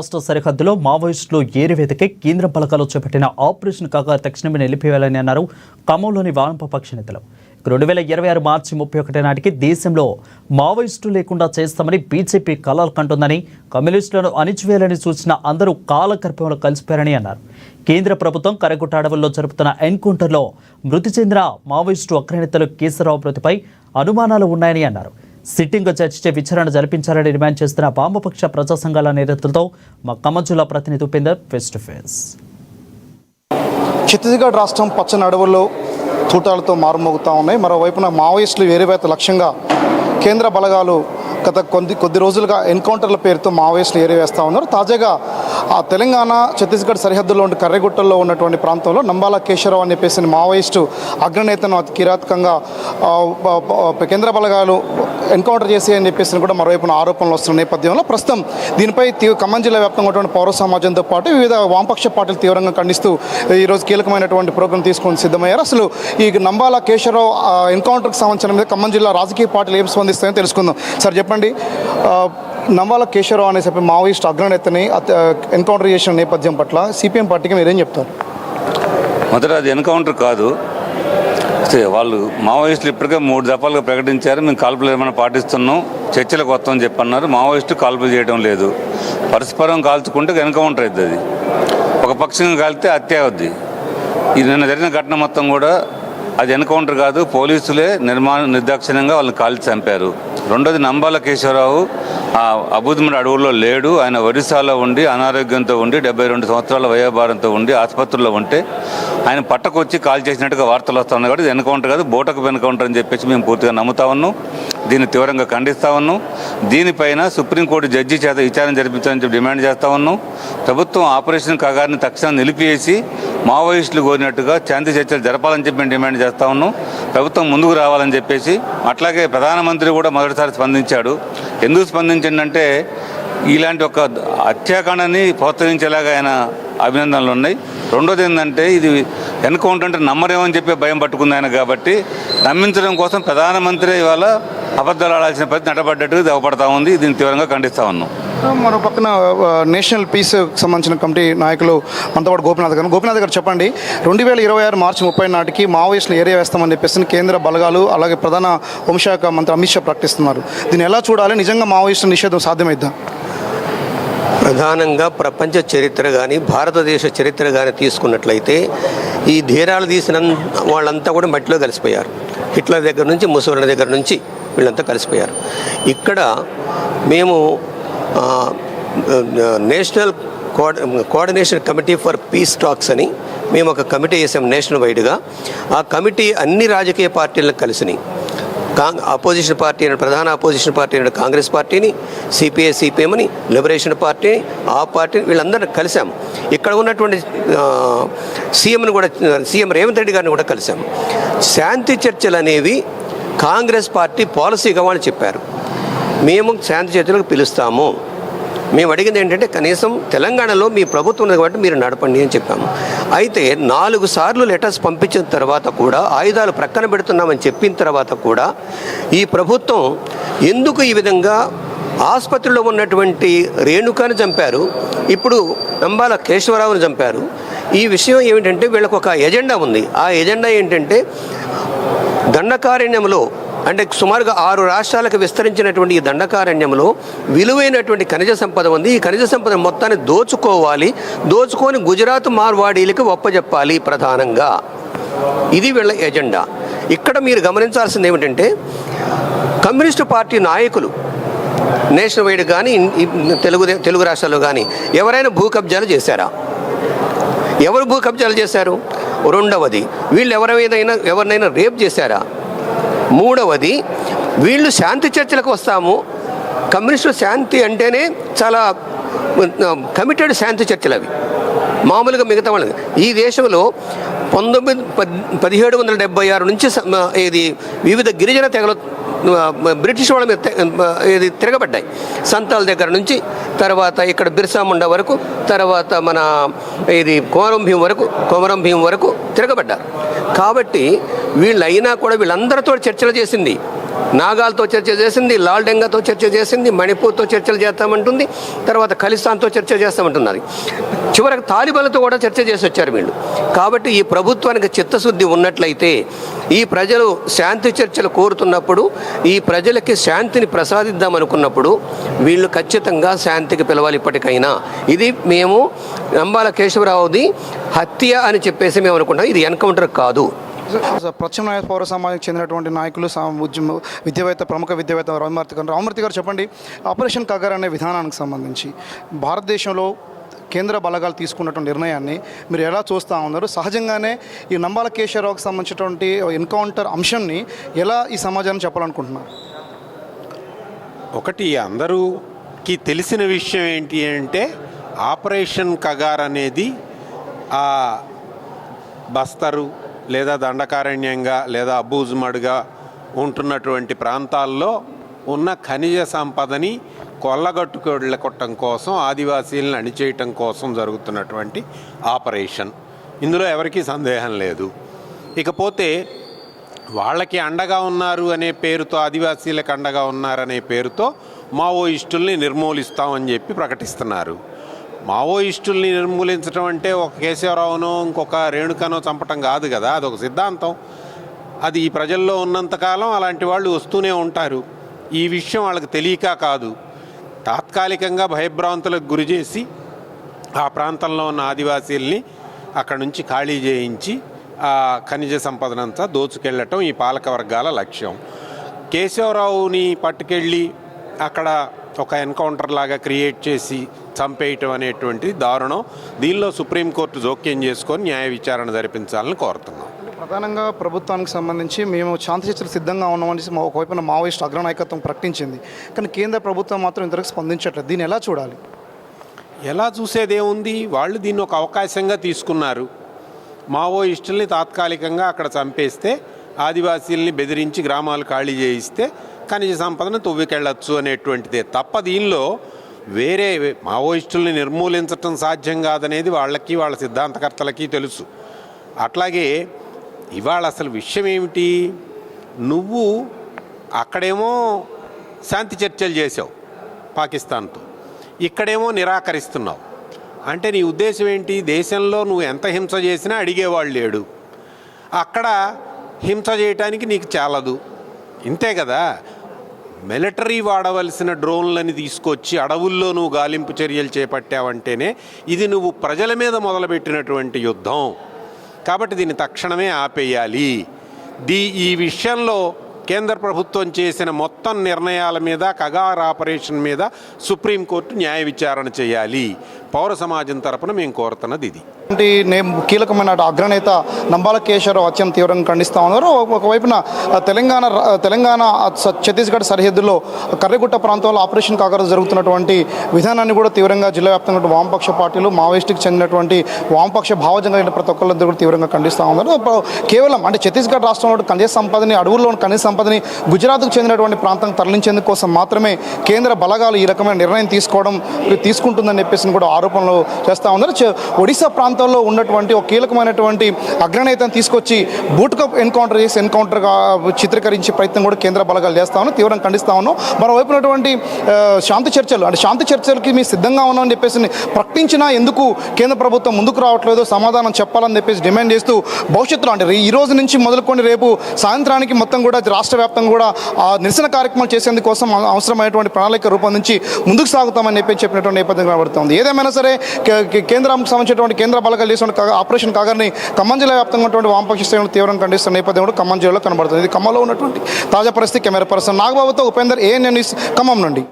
రాష్ట్ర సరిహద్దులో మావోయిస్టులు ఏరివేతకి కేంద్ర బలగాలు చేపట్టిన ఆపరేషన్ కాగా తక్షణమే నిలిపివేయాలని అన్నారు ఖమ్మంలోని వామపక్ష నేతలు. 2026 మార్చి 31 నాటికి దేశంలో మావోయిస్టులు లేకుండా చేస్తామని బీజేపీ కలలు కంటుందని, కమ్యూనిస్టులను అణిచివేయాలని సూచన అందరూ కాలకర్పంలో కలిసిపోయారని అన్నారు. కేంద్ర ప్రభుత్వం కరగుట్ట అడవుల్లో జరుపుతున్న ఎన్కౌంటర్లో మృతి చెందిన మావోయిస్టు అగ్రనేతలు కేశవరావు మృతిపై అనుమానాలు ఉన్నాయని అన్నారు. సిట్టింగ్ జడ్జిచే విచారణ జరిపించాలని డిమాండ్ చేస్తున్న వామపక్ష ప్రజా సంఘాల నేతలతో మా ఖమ్మం జిల్లా ప్రతినిధి Upender face to face. Chhattisgarh రాష్ట్రం పచ్చని అడవుల్లో తూటాలతో మారుమోగుతూ ఉన్నాయి. మరోవైపున మావోయిస్టులు ఏరివేత లక్ష్యంగా కేంద్ర బలగాలు గత కొద్ది రోజులుగా ఎన్కౌంటర్ల పేరుతో మావోయిస్టులు ఏరివేస్తూ ఉన్నారు. తాజాగా తెలంగాణ ఛత్తీస్గఢ్ సరిహద్దులో ఉండే కర్రెగుట్టల్లో ఉన్నటువంటి ప్రాంతంలో నంబాల కేశవరావు అని చెప్పేసి మావోయిస్టు అగ్రనేతను అతి కిరాతకంగా కేంద్ర బలగాలు ఎన్కౌంటర్ చేసి అని చెప్పేసి కూడా మరోవైపున ఆరోపణలు వస్తున్న నేపథ్యంలో ప్రస్తుతం దీనిపై ఖమ్మం జిల్లా వ్యాప్తంగా ఉన్నటువంటి పౌర సమాజంతో పాటు వివిధ వామపక్ష పార్టీలు తీవ్రంగా ఖండిస్తూ ఈరోజు కీలకమైనటువంటి ప్రోగ్రాం తీసుకొని సిద్ధమయ్యారు. అసలు ఈ నంబాల కేశవరావు ఎన్కౌంటర్కి సంబంధించిన మీద ఖమ్మం జిల్లా రాజకీయ పార్టీలు ఏం స్పందిస్తాయో తెలుసుకుందాం. సార్ చెప్పండి, నంబాల కేశవరావు అనే చెప్పి మావోయిస్ట్ అగ్రనేతని ఎన్కౌంటర్ చేసిన నేపథ్యం పట్ల సిపిఎం పార్టీకి మీరేం చెప్తారు? మొదట అది ఎన్కౌంటర్ కాదు, వాళ్ళు మావోయిస్టులు ఇప్పటికే 3 దఫాలుగా ప్రకటించారు, మేము కాల్పులు ఏమైనా పాటిస్తున్నాం, చర్చలకు వస్తామని చెప్పన్నారు. మావోయిస్టు కాల్పులు చేయడం లేదు, పరస్పరం కాల్చుకుంటే ఎన్కౌంటర్ అవుతుంది. అది ఒక పక్షంగా కాలితే హత్య అవుద్ది. ఇది నిన్న జరిగిన ఘటన మొత్తం కూడా అది ఎన్కౌంటర్ కాదు, పోలీసులే నిర్దాక్షిణ్యంగా వాళ్ళని కాల్చి చంపారు. రెండోది నంబాల కేశవరావు అబుద్మడి అడవుల్లో లేడు, ఆయన ఒరిస్సాలో ఉండి అనారోగ్యంతో ఉండి 72 సంవత్సరాల వయోభారంతో ఉండి ఆసుపత్రిలో ఉంటే ఆయన పట్టకొచ్చి కాల్ చేసినట్టుగా వార్తలు వస్తూ ఉన్నాయి. కాబట్టి ఇది ఎన్కౌంటర్ కాదు, బోటకు ఎన్కౌంటర్ అని చెప్పేసి మేము పూర్తిగా నమ్ముతా ఉన్నాం, దీన్ని తీవ్రంగా ఖండిస్తూ ఉన్నాం. దీనిపైన సుప్రీంకోర్టు జడ్జి చేత విచారణ జరిపించాలని చెప్పి డిమాండ్ చేస్తూ ఉన్నాం. ప్రభుత్వం ఆపరేషన్ కాగారిని తక్షణం నిలిపివేసి మావోయిస్టులు కోరినట్టుగా శాంతి చర్చలు జరపాలని చెప్పి మేము డిమాండ్ చేస్తూ ఉన్నాం. ప్రభుత్వం ముందుకు రావాలని చెప్పేసి. అట్లాగే ప్రధానమంత్రి కూడా మొదటిసారి స్పందించాడు. ఎందుకు స్పందించిందంటే ఇలాంటి ఒక హత్యాకాండని ప్రోత్సహించేలాగా ఆయన అభినందనలు ఉన్నాయి. రెండోది ఏంటంటే ఇది ఎన్కౌంటర్ అంటే నమ్మరేమని చెప్పి భయం పట్టుకుంది ఆయన. కాబట్టి నమ్మించడం కోసం ప్రధానమంత్రి ఇవాళ అబద్ధాలు ఆడాల్సిన పరిస్థితి నడబడ్డట్టు దేవపడతా ఉంది. దీన్ని తీవ్రంగా ఖండిస్తూ ఉన్నాం. మరో పక్కన నేషనల్ పీస్ సంబంధించిన కమిటీ నాయకులు మనతో పాటు గోపినాథ్ గారు చెప్పండి, 2026 మార్చి 30 నాటికి మావోయిస్టులు ఏరియా వేస్తామని చెప్పేసి కేంద్ర బలగాలు అలాగే ప్రధాన హోంశాఖ మంత్రి అమిత్ షా ప్రకటిస్తున్నారు. దీన్ని ఎలా చూడాలి? నిజంగా మావోయిస్టు నిషేధం సాధ్యమైద్దా? ప్రధానంగా ప్రపంచ చరిత్ర కానీ భారతదేశ చరిత్ర కానీ తీసుకున్నట్లయితే ఈ ధీరాలు తీసిన వాళ్ళంతా కూడా మట్టిలో కలిసిపోయారు. హిట్లర్ దగ్గర నుంచి ముసోలిని దగ్గర నుంచి వీళ్ళంతా కలిసిపోయారు. ఇక్కడ మేము national coordination committee for piece talks అని మేము ఒక కమిటీ వేసాం నేషనల్ వైడ్గా. ఆ కమిటీ అన్ని రాజకీయ పార్టీలను కలిసినాయి. అపోజిషన్ పార్టీ ప్రధాన అపోజిషన్ పార్టీ అయిన కాంగ్రెస్ పార్టీని, సిపిఐ సిపిఎంని, లిబరేషన్ పార్టీని, ఆ పార్టీని వీళ్ళందరినీ కలిసాము. ఇక్కడ ఉన్నటువంటి సీఎంని కూడా, సీఎం రేవంత్ రెడ్డి గారిని కూడా కలిసాము. శాంతి చర్చలు అనేవి కాంగ్రెస్ పార్టీ పాలసీగా వాళ్ళు చెప్పారు. మేము శాంతి చర్చలకు పిలుస్తాము. మేము అడిగింది ఏంటంటే కనీసం తెలంగాణలో మీ ప్రభుత్వం ఉంది కాబట్టి మీరు నడపండి అని చెప్పాము. అయితే 4 సార్లు లెటర్స్ పంపించిన తర్వాత కూడా, ఆయుధాలు ప్రక్కన పెడుతున్నామని చెప్పిన తర్వాత కూడా ఈ ప్రభుత్వం ఎందుకు ఈ విధంగా ఆసుపత్రిలో ఉన్నటువంటి రేణుకాని చంపారు, ఇప్పుడు నంబాల కేశవరావుని చంపారు. ఈ విషయం ఏమిటంటే వీళ్ళకు ఒక ఎజెండా ఉంది. ఆ ఎజెండా ఏంటంటే దండకారణ్యంలో అంటే సుమారుగా 6 రాష్ట్రాలకు విస్తరించినటువంటి ఈ దండకారణ్యంలో విలువైనటువంటి ఖనిజ సంపద ఉంది. ఈ ఖనిజ సంపద మొత్తాన్ని దోచుకొని గుజరాత్ మార్వాడీలకు ఒప్పజెప్పాలి ప్రధానంగా. ఇది వీళ్ళ ఎజెండా. ఇక్కడ మీరు గమనించాల్సింది ఏమిటంటే కమ్యూనిస్టు పార్టీ నాయకులు నేషనల్ వైడ్ కానీ తెలుగు రాష్ట్రాల్లో కానీ ఎవరైనా భూ కబ్జాలు చేశారా? ఎవరు భూ కబ్జాలు చేశారు? రెండవది, వీళ్ళు ఎవరినైనా రేప్ చేశారా? మూడవది, వీళ్ళు శాంతి చర్చలకు వస్తాము. కమ్యూనిస్టులు శాంతి అంటేనే చాలా కమిటెడ్ శాంతి చర్చలు అవి, మామూలుగా మిగతా వాళ్ళకి. ఈ దేశంలో 1776 నుంచి ఇది వివిధ గిరిజన తెగలు బ్రిటిష్ వాళ్ళ మీద ఇది తిరగబడ్డాయి. సంతాల దగ్గర నుంచి తర్వాత ఇక్కడ బిర్సా ముండా వరకు, తర్వాత మన ఇది కొమరం భీం వరకు తిరగబడ్డారు. కాబట్టి వీళ్ళైనా కూడా వీళ్ళందరితో చర్చలు చేసింది నాగాలతో చర్చ చేసింది, లాల్డెంగాతో చర్చ చేసింది, మణిపూర్తో చర్చలు చేస్తామంటుంది, తర్వాత ఖలిస్తాన్తో చర్చ చేస్తామంటున్నారు. చివరికి తాలిబాన్లతో కూడా చర్చ చేసి వచ్చారు వీళ్ళు. కాబట్టి ఈ ప్రభుత్వానికి చిత్తశుద్ధి ఉన్నట్లయితే, ఈ ప్రజలు శాంతి చర్చలు కోరుతున్నప్పుడు, ఈ ప్రజలకి శాంతిని ప్రసాదిద్దామనుకున్నప్పుడు వీళ్ళు ఖచ్చితంగా శాంతికి పిలవాలి ఇప్పటికైనా. ఇది మేము నంబాల కేశవరావుది హత్య అని చెప్పేసి మేము అనుకుంటాం, ఇది ఎన్కౌంటర్ కాదు. ప్రత్యామ్నాయ పౌర సమాజానికి చెందినటువంటి నాయకులు విద్యావేత్త, ప్రముఖ విద్యావేత్త రామమూర్తి గారు చెప్పండి, ఆపరేషన్ కగర్ అనే విధానానికి సంబంధించి భారతదేశంలో కేంద్ర బలగాలు తీసుకున్నటువంటి నిర్ణయాన్ని మీరు ఎలా చూస్తూ ఉన్నారు? సహజంగానే ఈ నంబాల కేశవరావుకి సంబంధించినటువంటి ఎన్కౌంటర్ అంశాన్ని ఎలా ఈ సమాజాన్ని చెప్పాలనుకుంటున్నారు? ఒకటి, అందరూకి తెలిసిన విషయం ఏంటి అంటే ఆపరేషన్ కగార్ అనేది ఆ బస్తరు లేదా దండకారణ్యంగా లేదా అబ్బూజుమడుగా ఉంటున్నటువంటి ప్రాంతాల్లో ఉన్న ఖనిజ సంపదని కొల్లగొట్టుకెళ్ళకొట్టడం కోసం, ఆదివాసీలను అణిచేయటం కోసం జరుగుతున్నటువంటి ఆపరేషన్. ఇందులో ఎవరికీ సందేహం లేదు. ఇకపోతే వాళ్ళకి అండగా ఉన్నారు అనే పేరుతో, ఆదివాసీలకు అండగా ఉన్నారనే పేరుతో మావోయిస్టుల్ని నిర్మూలిస్తామని చెప్పి ప్రకటిస్తున్నారు. మావోయిస్టుల్ని నిర్మూలించడం అంటే ఒక కేశవరావునో ఇంకొక రేణుకనో చంపటం కాదు కదా, అదొక సిద్ధాంతం. అది ఈ ప్రజల్లో ఉన్నంతకాలం అలాంటి వాళ్ళు వస్తూనే ఉంటారు. ఈ విషయం వాళ్ళకి తెలియక కాదు, తాత్కాలికంగా భయభ్రాంతులకు గురి చేసి ఆ ప్రాంతంలో ఉన్న ఆదివాసీల్ని అక్కడి నుంచి ఖాళీ చేయించి ఆ ఖనిజ సంపదనంతా దోచుకెళ్ళటం ఈ పాలక వర్గాల లక్ష్యం. కేశవరావుని పట్టుకెళ్ళి అక్కడ ఒక ఎన్కౌంటర్ లాగా క్రియేట్ చేసి చంపేయటం అనేటువంటి దారుణం. దీనిలో సుప్రీంకోర్టు జోక్యం చేసుకొని న్యాయ విచారణ జరిపించాలని కోరుతున్నాం. ప్రధానంగా ప్రభుత్వానికి సంబంధించి మేము శాంతి చర్చలు సిద్ధంగా ఉన్నామని ఒకవైపున మావోయిస్ట్ అగ్రనాయకత్వం ప్రకటించింది, కానీ కేంద్ర ప్రభుత్వం మాత్రం ఇంతవరకు స్పందించట్లేదు. దీన్ని ఎలా చూడాలి? ఎలా చూసేదేముంది, వాళ్ళు దీన్ని ఒక అవకాశంగా తీసుకున్నారు. మావోయిస్టుల్ని తాత్కాలికంగా అక్కడ చంపేస్తే, ఆదివాసీల్ని బెదిరించి గ్రామాలు ఖాళీ చేయిస్తే ఖనిజ సంపదను తవ్వికెళ్ళచ్చు అనేటువంటిదే తప్ప దీనిలో వేరే మావోయిస్టుల్ని నిర్మూలించటం సాధ్యం కాదనేది వాళ్ళకి, వాళ్ళ సిద్ధాంతకర్తలకి తెలుసు. అట్లాగే ఇవాళ అసలు విషయం ఏమిటి, నువ్వు అక్కడేమో శాంతి చర్చలు చేసావు పాకిస్తాన్తో, ఇక్కడేమో నిరాకరిస్తున్నావు. అంటే నీ ఉద్దేశం ఏంటి? దేశంలో నువ్వు ఎంత హింస చేసినా అడిగేవాళ్ళు లేడు, అక్కడ హింస చేయటానికి నీకు చాలదు, ఇంతే కదా. మిలిటరీ వాడవలసిన డ్రోన్లని తీసుకొచ్చి అడవుల్లో నువ్వు గాలింపు చర్యలు చేపట్టావంటేనే ఇది నువ్వు ప్రజల మీద మొదలుపెట్టినటువంటి యుద్ధం. కాబట్టి దీన్ని తక్షణమే ఆపేయాలి. ఈ విషయంలో కేంద్ర ప్రభుత్వం చేసిన మొత్తం నిర్ణయాల మీద, కగార్ ఆపరేషన్ మీద సుప్రీంకోర్టు న్యాయ విచారణ చేయాలి. పౌర సమాజం తరపున మేము కోరుతున్నది ఇది. కీలకమైన అగ్రనేత నంబాల కేశవరావు హత్యను తీవ్రంగా ఖండిస్తూ ఉన్నారు. ఒకవైపున తెలంగాణ ఛత్తీస్గఢ్ సరిహద్దులో కర్రెగుట్ట ప్రాంతంలో ఆపరేషన్ కగార్ జరుగుతున్నటువంటి విధానాన్ని కూడా తీవ్రంగా జిల్లా వ్యాప్తంగా వామపక్ష పార్టీలు, మావోయిస్టుకి చెందినటువంటి వామపక్ష భావజంగా ప్రతి ఒక్కరిద్దరు కూడా తీవ్రంగా ఖండిస్తూ ఉన్నారు. కేవలం అంటే ఛత్తీస్గఢ్ రాష్ట్రంలో ఖనిజ సంపదని, అడవుల్లోని ఖనిజ సంపదని గుజరాత్కు చెందినటువంటి ప్రాంతం తరలించేందుకు కోసం మాత్రమే కేంద్ర బలగాలు ఈ రకమైన నిర్ణయం తీసుకుంటుందని చెప్పేసి కూడా ఆరోపణలు చేస్తూ ఉన్నారు. ఒడిశా ప్రాంతంలో ఉన్నటువంటి ఒక కీలకమైనటువంటి అగ్రనేతను తీసుకొచ్చి బూట్కప్ ఎన్కౌంటర్ చేసి ఎన్కౌంటర్గా చిత్రీకరించే ప్రయత్నం కూడా కేంద్ర బలగాలు చేస్తా ఉన్నాం, తీవ్రంగా ఖండిస్తా ఉన్నాం. మరోవైపు ఉన్నటువంటి శాంతి చర్చలకి మేము సిద్ధంగా ఉన్నామని చెప్పేసి ప్రకటించినా ఎందుకు కేంద్ర ప్రభుత్వం ముందుకు రావట్లేదు, సమాధానం చెప్పాలని చెప్పేసి డిమాండ్ చేస్తూ భవిష్యత్తులో అంటే ఈ రోజు నుంచి మొదలుకొని రేపు సాయంత్రానికి మొత్తం కూడా రాష్ట్ర వ్యాప్తంగా కూడా నిరసన కార్యక్రమాలు చేసేందుకోసం అవసరమైనటువంటి ప్రణాళిక రూపొందించి ముందుకు సాగుతామని చెప్పినటువంటి నేపథ్యం కనబడుతుంది. ఏదేమైనా సరే కేంద్రానికి సంబంధించినటువంటి కేంద్ర బలగాలు చేసిన ఆపరేషన్ కగార్ని ఖమ్మం జిల్లా వ్యాప్తంగా ఉన్నటువంటి వామపక్ష శ్రేణులు తీవ్రంగా ఖండిస్తున్న నేపథ్యం కూడా ఖమ్మం జిల్లాలో కనబడుతుంది. ఇది ఖమ్మంలో ఉన్నటువంటి తాజా పరిస్థితి. కెమెరా పర్సన్ నాగబాబుతో ఉపేందర్, ANN న్యూస్, ఖమ్మం నుండి.